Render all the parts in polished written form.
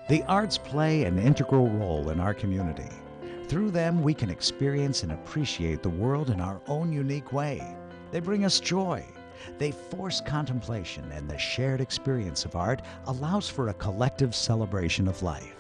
The arts play an integral role in our community. Through them, we can experience and appreciate the world in our own unique way. They bring us joy. They force contemplation, and the shared experience of art allows for a collective celebration of life.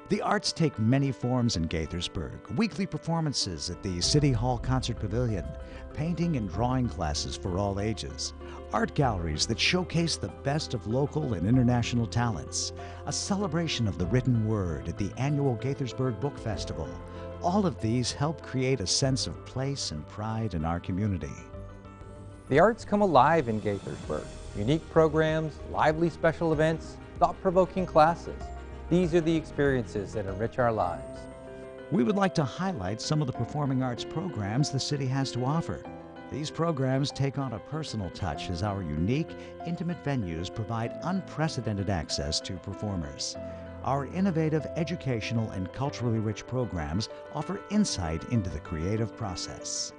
The arts take many forms in Gaithersburg: weekly performances at the City Hall Concert Pavilion, painting and drawing classes for all ages, art galleries that showcase the best of local and international talents, a celebration of the written word at the annual Gaithersburg Book Festival. All of these help create a sense of place and pride in our community. The arts come alive in Gaithersburg. Unique programs, lively special events, thought-provoking classes. These are the experiences that enrich our lives. We would like to highlight some of the performing arts programs the city has to offer. These programs take on a personal touch as our unique, intimate venues provide unprecedented access to performers. Our innovative, educational, and culturally rich programs offer insight into the creative process.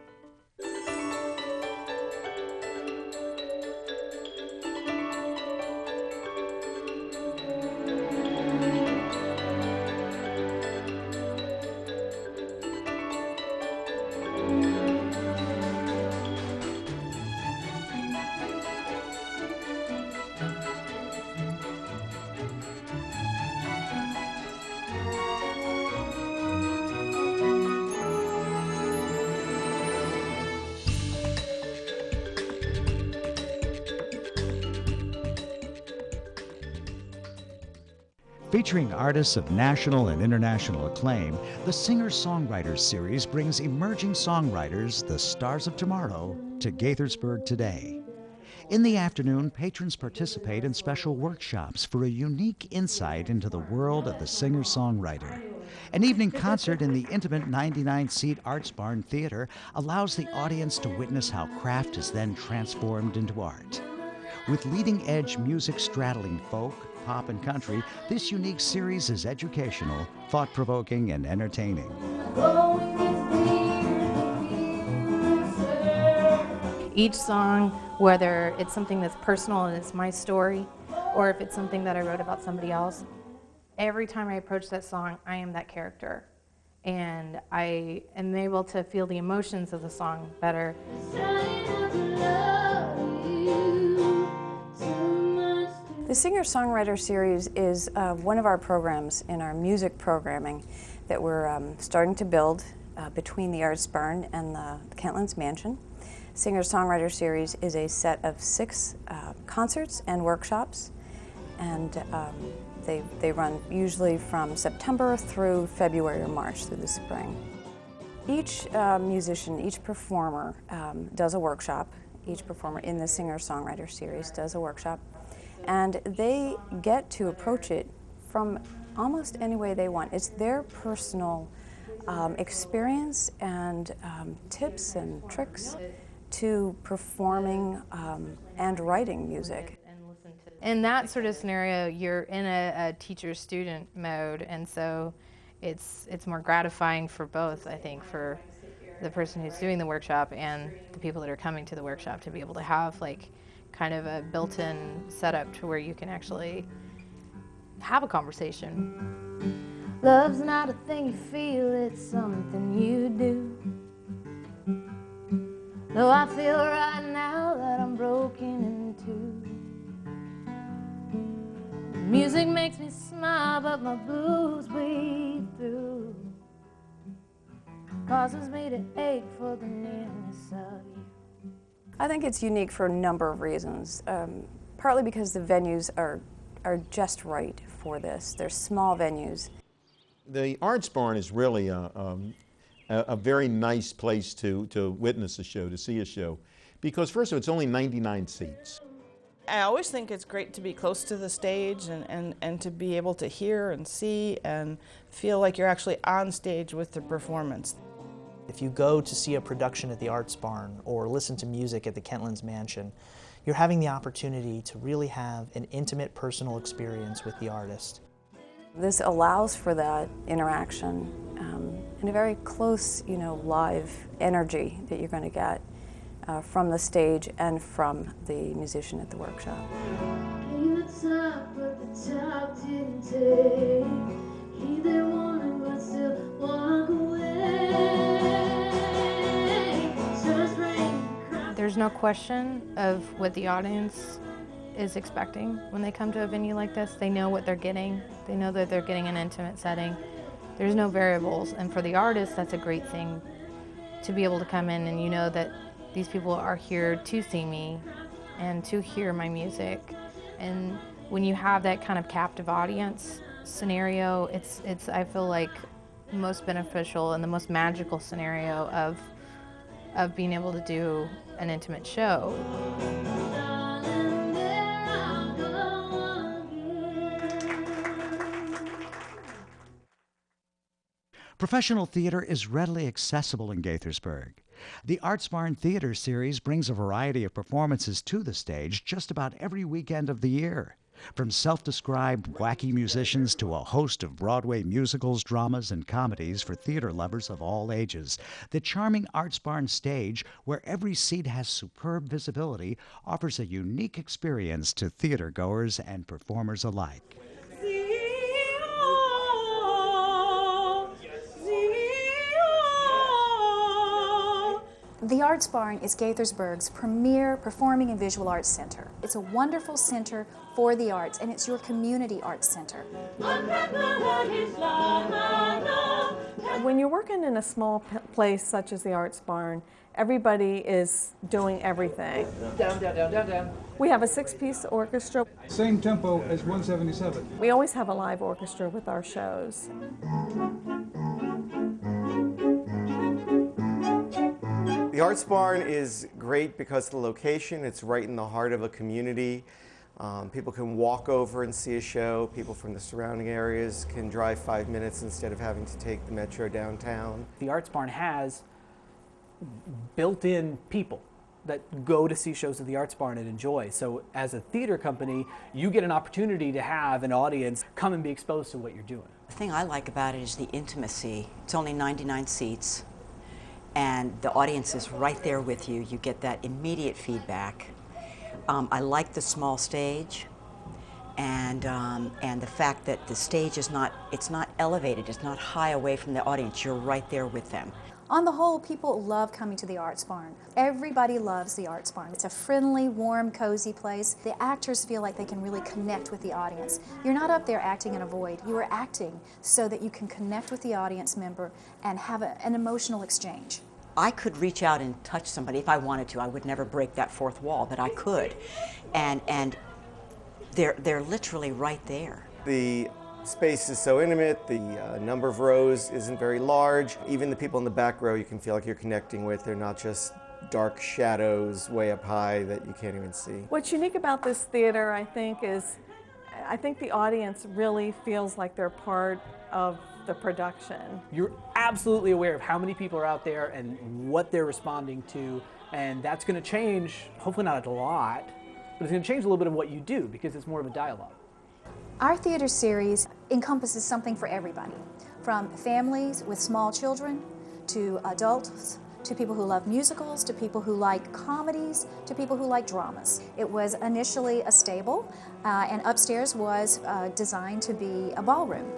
Featuring artists of national and international acclaim, the Singer-Songwriters Series brings emerging songwriters, the stars of tomorrow, to Gaithersburg today. In the afternoon, patrons participate in special workshops for a unique insight into the world of the singer-songwriter. An evening concert in the intimate 99-seat Arts Barn Theater allows the audience to witness how craft is then transformed into art. With leading-edge music straddling folk, pop, and country, this unique series is educational, thought-provoking, and entertaining. Each song, whether it's something that's personal and it's my story, or if it's something that I wrote about somebody else, every time I approach that song, I am that character. And I am able to feel the emotions of the song better. The Singer-Songwriter Series is one of our programs in our music programming that we're starting to build between the Arts Barn and the Kentlands Mansion. Singer-Songwriter Series is a set of 6 concerts and workshops, and they run usually from September through February or March through the spring. Each musician, each performer does a workshop. Each performer in the Singer-Songwriter Series does a workshop. And they get to approach it from almost any way they want. It's their personal experience and tips and tricks to performing and writing music. In that sort of scenario, you're in a teacher-student mode, and so it's more gratifying for both, I think, for the person who's doing the workshop and the people that are coming to the workshop to be able to have kind of a built-in setup to where you can actually have a conversation. Love's not a thing you feel, it's something you do. Though I feel right now that I'm broken in two. Music makes me smile, but my blues bleed through. Causes me to ache for the nearness of you. I think it's unique for a number of reasons. Partly because the venues are just right for this. They're small venues. The Arts Barn is really a very nice place to witness a show, to see a show, because first of all, it's only 99 seats. I always think it's great to be close to the stage and to be able to hear and see and feel like you're actually on stage with the performance. If you go to see a production at the Arts Barn or listen to music at the Kentlands Mansion, you're having the opportunity to really have an intimate, personal experience with the artist. This allows for that interaction and a very close, live energy that you're going to get from the stage and from the musician at the workshop. no question of what the audience is expecting when they come to a venue like this. They know what they're getting. They know that they're getting an intimate setting. There's no variables, and for the artist, that's a great thing to be able to come in and you know that these people are here to see me and to hear my music. And when you have that kind of captive audience scenario, it's I feel like most beneficial and the most magical scenario of being able to do an intimate show. Professional theater is readily accessible in Gaithersburg. The Arts Barn Theater Series brings a variety of performances to the stage just about every weekend of the year. From self-described wacky musicians to a host of Broadway musicals, dramas, and comedies for theater lovers of all ages, the charming Arts Barn stage, where every seat has superb visibility, offers a unique experience to theatergoers and performers alike. The Arts Barn is Gaithersburg's premier performing and visual arts center. It's a wonderful center for the arts, and it's your community arts center. When you're working in a small place such as the Arts Barn, everybody is doing everything. Down, down, down, down, down. We have a 6-piece orchestra. Same tempo as 177. We always have a live orchestra with our shows. The Arts Barn is great because of the location. It's right in the heart of a community. People can walk over and see a show. People from the surrounding areas can drive 5 minutes instead of having to take the metro downtown. The Arts Barn has built-in people that go to see shows at the Arts Barn and enjoy. So as a theater company, you get an opportunity to have an audience come and be exposed to what you're doing. The thing I like about it is the intimacy. It's only 99 seats. And the audience is right there with you. You get that immediate feedback. I like the small stage, and the fact that the stage is not elevated, it's not high away from the audience. You're right there with them. On the whole, people love coming to the Arts Barn. Everybody loves the Arts Barn. It's a friendly, warm, cozy place. The actors feel like they can really connect with the audience. You're not up there acting in a void. You are acting so that you can connect with the audience member and have an emotional exchange. I could reach out and touch somebody if I wanted to. I would never break that fourth wall, but I could. And they're literally right there. The space is so intimate, the number of rows isn't very large. Even the people in the back row you can feel like you're connecting with. They're not just dark shadows way up high that you can't even see. What's unique about this theater, I think, is the audience really feels like they're part of the production. You're absolutely aware of how many people are out there and what they're responding to, and that's going to change, hopefully not a lot, but it's going to change a little bit of what you do because it's more of a dialogue. Our theater series encompasses something for everybody, from families with small children to adults, to people who love musicals, to people who like comedies, to people who like dramas. It was initially a stable, and upstairs was designed to be a ballroom.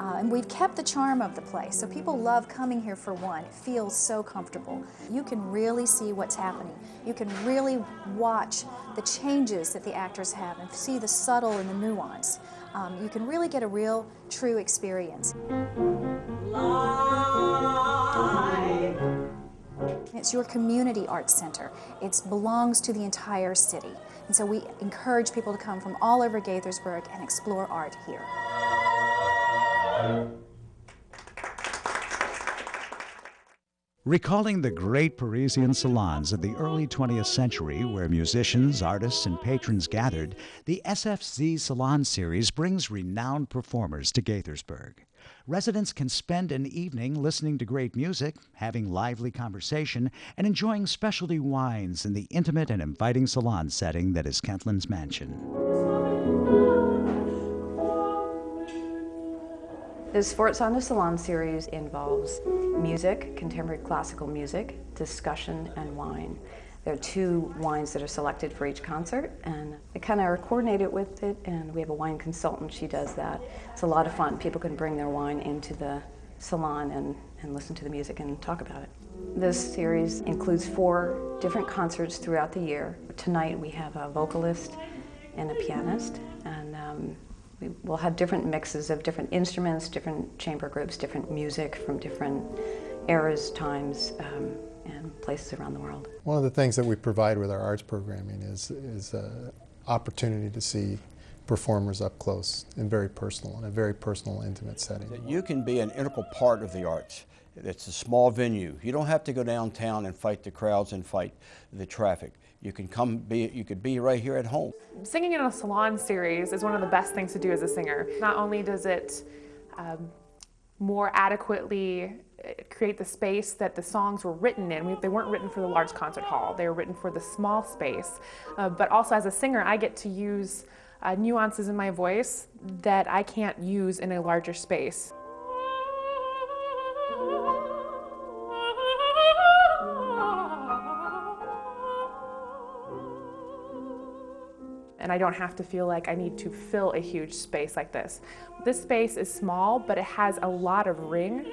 And we've kept the charm of the place, so people love coming here for one. It feels so comfortable. You can really see what's happening. You can really watch the changes that the actors have and see the subtle and the nuance. You can really get a real, true experience. It's your community arts center. It belongs to the entire city. And so we encourage people to come from all over Gaithersburg and explore art here. Recalling the great Parisian salons of the early 20th century where musicians, artists, and patrons gathered, the SFZ Salon Series brings renowned performers to Gaithersburg. Residents can spend an evening listening to great music, having lively conversation, and enjoying specialty wines in the intimate and inviting salon setting that is Kentlands Mansion. The Sforzando Salon series involves music, contemporary classical music, discussion, and wine. There are 2 wines that are selected for each concert, and I kind of are coordinated with it, and we have a wine consultant. She does that. It's a lot of fun. People can bring their wine into the salon and listen to the music and talk about it. This series includes 4 different concerts throughout the year. Tonight we have a vocalist and a pianist, and we will have different mixes of different instruments, different chamber groups, different music from different eras, times, and places around the world. One of the things that we provide with our arts programming is an opportunity to see performers up close and very personal, in a very personal, intimate setting. You can be an integral part of the arts. It's a small venue. You don't have to go downtown and fight the crowds and fight the traffic. You can you could be right here at home. Singing in a salon series is one of the best things to do as a singer. Not only does it more adequately create the space that the songs were written in. They weren't written for the large concert hall. They were written for the small space. But also as a singer, I get to use nuances in my voice that I can't use in a larger space. And I don't have to feel like I need to fill a huge space like this. This space is small, but it has a lot of ring.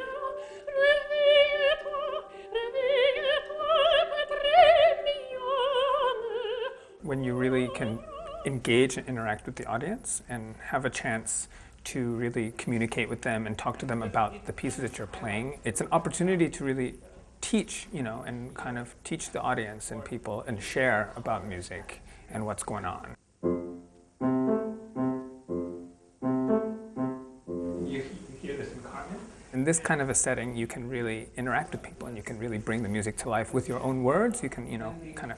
When you really can engage and interact with the audience and have a chance to really communicate with them and talk to them about the pieces that you're playing, it's an opportunity to really teach, and kind of teach the audience and people and share about music and what's going on. You hear this in Carmen? In this kind of a setting, you can really interact with people and you can really bring the music to life with your own words. You can, kind of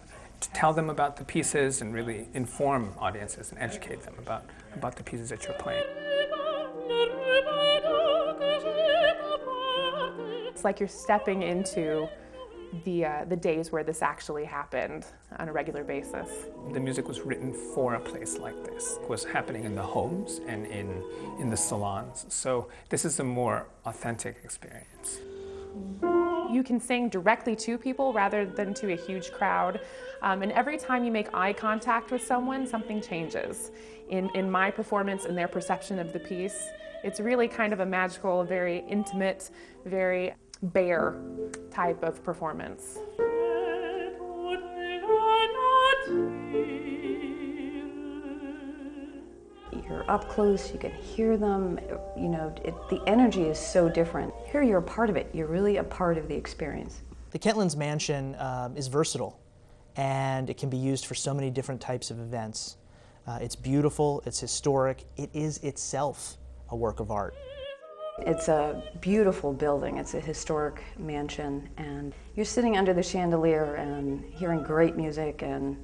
tell them about the pieces and really inform audiences and educate them about the pieces that you're playing. It's like you're stepping into the days where this actually happened on a regular basis. The music was written for a place like this. It was happening in the homes and in the salons. So this is a more authentic experience. You can sing directly to people rather than to a huge crowd. And every time you make eye contact with someone, something changes. In my performance and their perception of the piece, it's really kind of a magical, very intimate, very bare type of performance. You're up close, you can hear them, the energy is so different. Here you're a part of it, you're really a part of the experience. The Kentlands Mansion is versatile, and it can be used for so many different types of events. It's beautiful, it's historic, it is itself a work of art. It's a beautiful building, it's a historic mansion, and you're sitting under the chandelier and hearing great music and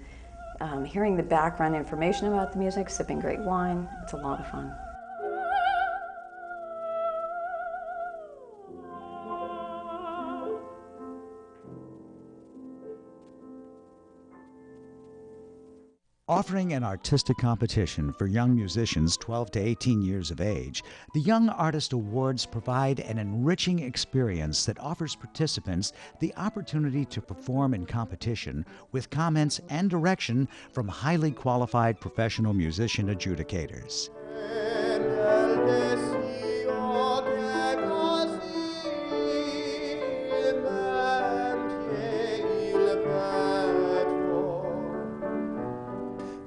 hearing the background information about the music, sipping great wine. It's a lot of fun. Offering an artistic competition for young musicians 12 to 18 years of age, the Young Artist Awards provide an enriching experience that offers participants the opportunity to perform in competition with comments and direction from highly qualified professional musician adjudicators.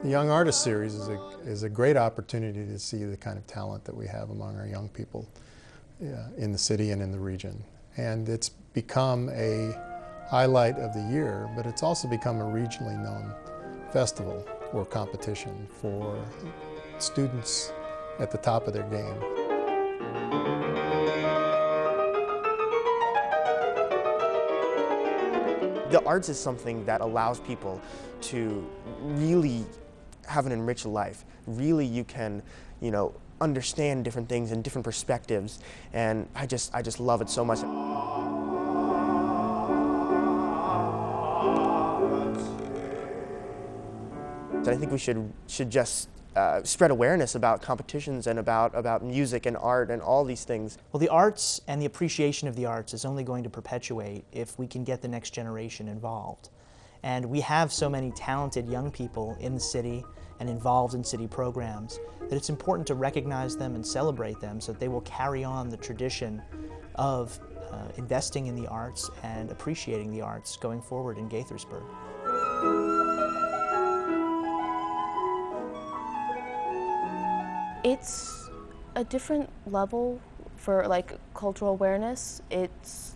The Young Artist Series is a great opportunity to see the kind of talent that we have among our young people in the city and in the region. And it's become a highlight of the year, but it's also become a regionally known festival or competition for students at the top of their game. The arts is something that allows people to really have an enriched life. Really, you can, understand different things and different perspectives, and I just love it so much. I think we should just spread awareness about competitions and about music and art and all these things. Well, the arts and the appreciation of the arts is only going to perpetuate if we can get the next generation involved. And we have so many talented young people in the city and involved in city programs that it's important to recognize them and celebrate them so that they will carry on the tradition of investing in the arts and appreciating the arts going forward in Gaithersburg. It's a different level for like cultural awareness.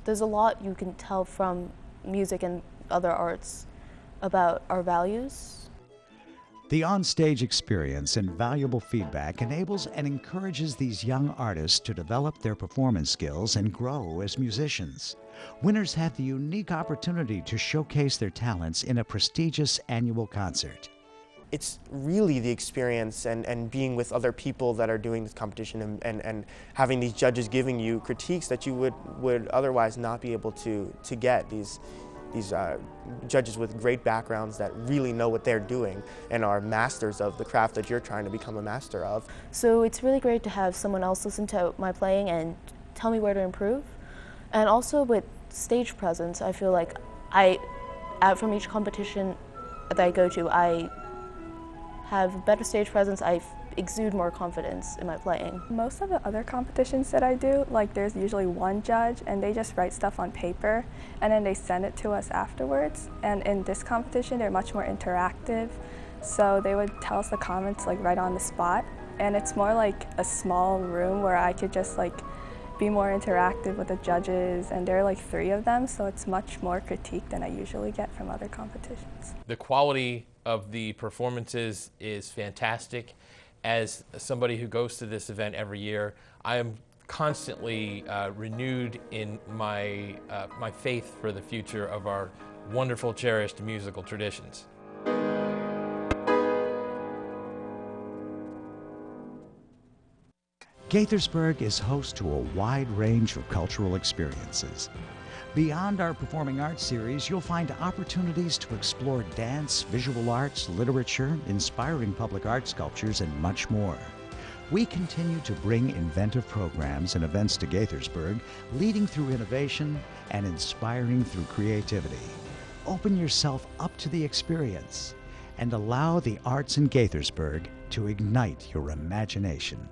There's a lot you can tell from music and other arts about our values. The onstage experience and valuable feedback enables and encourages these young artists to develop their performance skills and grow as musicians. Winners have the unique opportunity to showcase their talents in a prestigious annual concert. It's really the experience and being with other people that are doing this competition and having these judges giving you critiques that you would otherwise not be able to get. These judges with great backgrounds that really know what they're doing and are masters of the craft that you're trying to become a master of. So it's really great to have someone else listen to my playing and tell me where to improve. And also with stage presence, I feel like from each competition that I go to, I have better stage presence. I exude more confidence in my playing. Most of the other competitions that I do, like there's usually one judge and they just write stuff on paper and then they send it to us afterwards. And in this competition, they're much more interactive. So they would tell us the comments like right on the spot. And it's more like a small room where I could just like be more interactive with the judges, and there are like 3 of them, so it's much more critique than I usually get from other competitions. The quality of the performances is fantastic. As somebody who goes to this event every year, I am constantly renewed in my faith for the future of our wonderful, cherished musical traditions. Gaithersburg is host to a wide range of cultural experiences. Beyond our Performing Arts series, you'll find opportunities to explore dance, visual arts, literature, inspiring public art sculptures, and much more. We continue to bring inventive programs and events to Gaithersburg, leading through innovation and inspiring through creativity. Open yourself up to the experience and allow the arts in Gaithersburg to ignite your imagination.